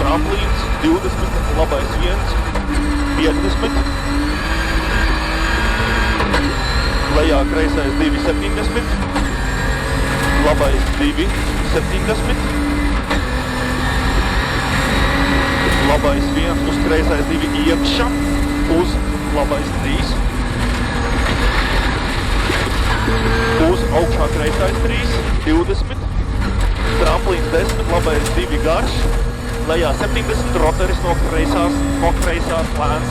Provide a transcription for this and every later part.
tramplīns 20, labais 1, 50. Lejā kreisais 2, 70. Labais 2, 70. Labais 1 uz kreisais 2 iekšā, uz labais 3. Uz augšā kreisais 3, 20. Tramplīns 10, labais 2 garš. Lejā 70, rotaris no kreisās lēns.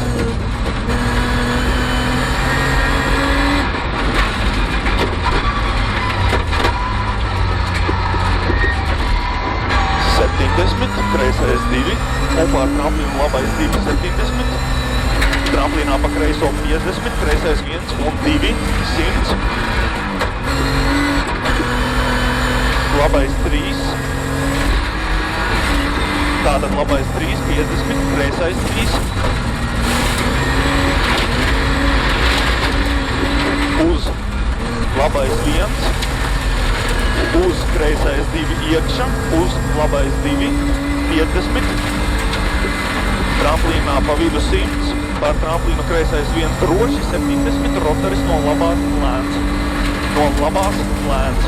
Kreisais 2, un pār tramplīnu labais 2, 70. Tramplīnā pa kreiso 50, kreisais 1 un 2, 100. Labais 3. Tātad labais 3, 50, kreisais 3. Uz labais 1. Uz kreisais 2 iekšā, uz labais 2, 50. Tramplīnā pa vidu 100, pār tramplīnu kreisais 1 droši 70, rotaris no labās lēns. No labās lēns.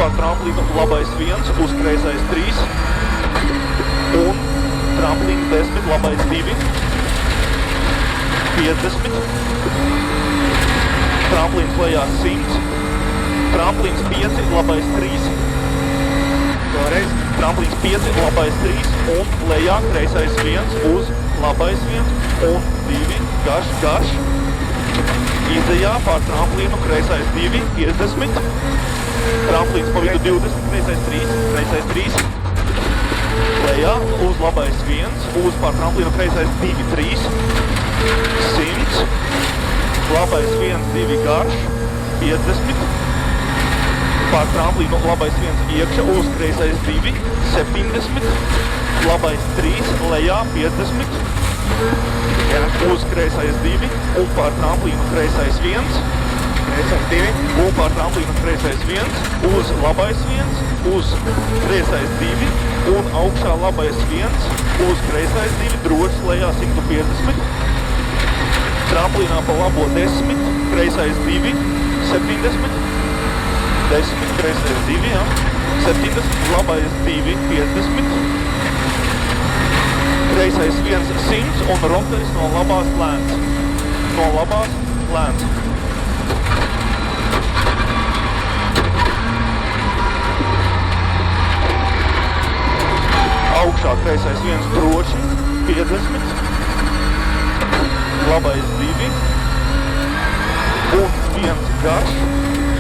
Pār tramplīnu labais 1, uz kreisais 3. Un tramplīnu 10, labais 2. 50. Tramplīns lejā 100. Tramplīns 5, labais 3. Vēlreiz. Tramplīns 5, labais 3. Un lejā kreisais 1 uz labais 1 un 2. Garš. Izejā pār tramplīnu kreisais 2, 50. Tramplīns pa vidu 20, kreisais 3. Lejā uz labais 1, uz pār tramplīnu kreisais 2, 3. 100. Labais 1, 2 garš, 50. Pār tramplīnu labais 1 iekšā, uz kreisais 2, 70. Labais 3, lejā 50. Uz kreisais 2, un pār tramplīnu kreisais 1. Kreisais 2. Un pār tramplīnu kreisais 1, uz labais 1, uz kreisais 2, un augšā labais 1, uz kreisais 2, drošs lejā 150. Tramplīnā pa labo 10, kreisais 2, 70. 10, kreisais 2, jā. 70, labais 2, 50. Kreisais 1, 100 un rotaris no labās lēns. No labās lēns. Augšā kreisais 1 droši, 50. Labais 2. Un 1 garš,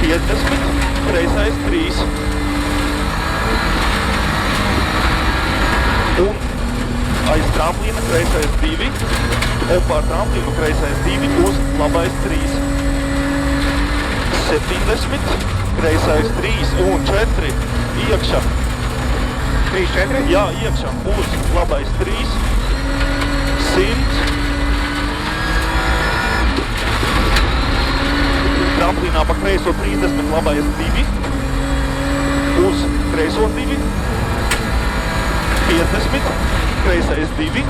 50. Kreisais 3. Un aiz tramplīna kreisais 2. Un pār tramplīnu kreisais 2 uz labais 3. 70. Kreisais 3 un 4 iekšā. 3, 4? Jā, iekšā. Uz labais 3. 100. Tramplīnā pa kreiso 30, labais 2. Uz kreiso 2. 50. Kreisais 2.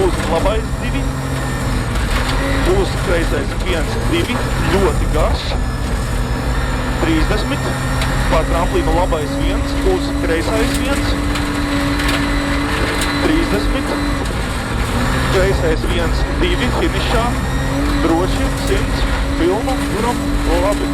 Uz labais 2. Uz kreisais 1, 2. Ļoti garš. 30. Pār tramplīnu labais 1. Uz kreisais 1. 30. Kreisais 1, 2. Finišā. Droši. 100. Pilnu. Labi.